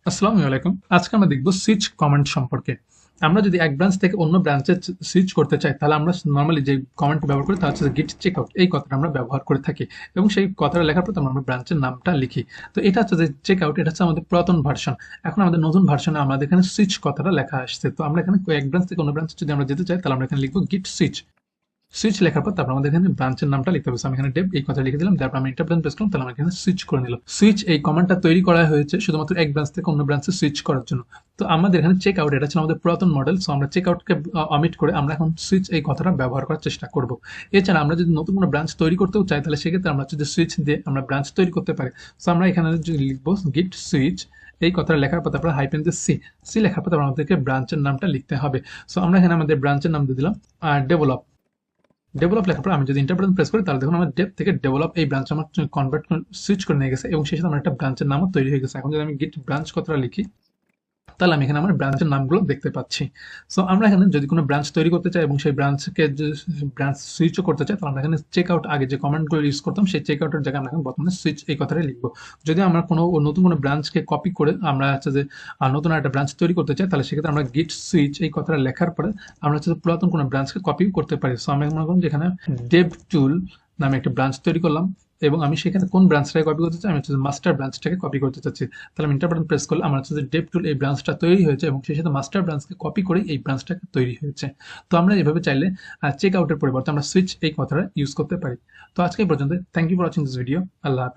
আসসালামু আলাইকুম। আজকে আমরা দেখব সুইচ কমান্ড সম্পর্কে। আমরা যদি এক ব্রাঞ্চ থেকে অন্য ব্রাঞ্চে সুইচ করতে চাই, তাহলে আমরা নরমালি যে কমান্ডটি ব্যবহার করি তা হচ্ছে গিট চেকআউট। এই কথাটা আমরা ব্যবহার করে থাকি এবং সেই কথাটা লেখার পর আমরা ব্রাঞ্চের নামটা লিখি। তো এটা হচ্ছে যে চেকআউট, এটা হচ্ছে আমাদের পুরাতন ভার্সন। এখন আমাদের নতুন ভার্সনে আমাদের এখানে সুইচ কথাটা লেখা আসছে। তো আমরা এখানে এক ব্রাঞ্চ থেকে অন্য ব্রাঞ্চে যদি আমরা যেতে চাই, তাহলে আমরা এখানে লিখব গিট সুইচ। সুইচ লেখার পর তারপর আমাদের এখানে ব্রাঞ্চের নামটা লিখতে হবে। আমি এখানে ডেভ এই কথা লিখে দিলাম, তারপর আমি এন্টার বাটন প্রেস করলাম, তাহলে আমার এখানে সুইচ করে নিল। সুইচ এই কমান্ডটা তৈরি করা হয়েছে শুধুমাত্র এক ব্রাঞ্চ থেকে অন্য ব্রাঞ্চে সুইচ করার জন্য। তো আমাদের এখানে চেক আউট, এটা ছিল আমাদের পুরাতন মডেল। সো আমরা চেক আউটকে অমিট করে আমরা এখন সুইচ এই কথাটা ব্যবহার করার চেষ্টা করব। এছাড়া আমরা যদি নতুন কোনো ব্রাঞ্চ তৈরি করতেও চাই, তাহলে সেক্ষেত্রে আমরা যদি সুইচ দিয়ে আমরা ব্রাঞ্চ তৈরি করতে পারি। সো আমরা এখানে যদি লিখবো গিট সুইচ এই কথাটা লেখার পর তারপর হাইপেন দিয়ে সি লেখার পর আমাদেরকে ব্রাঞ্চের নামটা লিখতে হবে। সো আমরা এখানে আমাদের ব্রাঞ্চের নাম দিয়ে দিলাম ডেভেলপ। ডেভেলপ লেখার পর আমি যদি ইন্টার বাটন প্রেস করি, তাহলে দেখুন আমার ডেপ থেকে ডেভেলপ এই ব্রাঞ্চ আমার কনভার্ট সুইচ করে নিয়ে গেছে এবং সেই সাথে আমার একটা ব্রাঞ্চের নামও তৈরি হয়ে গেছে। এখন যদি আমি গিট ব্রাঞ্চ কথাটা লিখি, তাহলে আমি এখানে আমার ব্রাঞ্চের নামগুলো দেখতে পাচ্ছি। সো আমরা এখানে যদি কোনো ব্রাঞ্চ তৈরি করতে চাই এবং সেই ব্রাঞ্চকে ব্রাঞ্চ সুইচও করতে চাই, তাহলে আমরা এখানে চেক আউট আগে যে কমান্ডগুলো ইউজ করতাম সেই চেক আউটের জায়গায় আমরা এখন বর্তমানে সুইচ এই কথাটাই লিখবো। যদি আমরা কোনো নতুন কোনো ব্রাঞ্চকে কপি করে আমরা হচ্ছে যে নতুন একটা ব্রাঞ্চ তৈরি করতে চাই, তাহলে সেক্ষেত্রে আমরা গিট সুইচ এই কথাটা লেখার পরে আমরা হচ্ছে পুরাতন কোনো ব্রাঞ্চকে কপিও করতে পারি। সো আমরা মনে করুন যেখানে ডেভ টুল নামে একটা ব্রাঞ্চ তৈরি করলাম এবং আমি সেখানে কোন ব্রাঞ্চটাকে কপি করতে চাই, আমি হচ্ছে মাস্টার ব্রাঞ্চটাকে কপি করতে চাচ্ছি। তাহলে আমি ইন্টার বাটন প্রেস করলে আমার হচ্ছে যে ডেভ টুল এই ব্রাঞ্চটা তৈরি হয়েছে এবং সেই সাথে মাস্টার ব্রাঞ্চকে কপি করে এই ব্রাঞ্চটাকে তৈরি হয়েছে। তো আমরা এভাবে চাইলে চেক আউটের পরিবর্তে আমরা সুইচ এই কথাটা ইউজ করতে পারি। তো আজকে এই পর্যন্ত। Thank you for watching this video. আল্লাহ হাফিজ।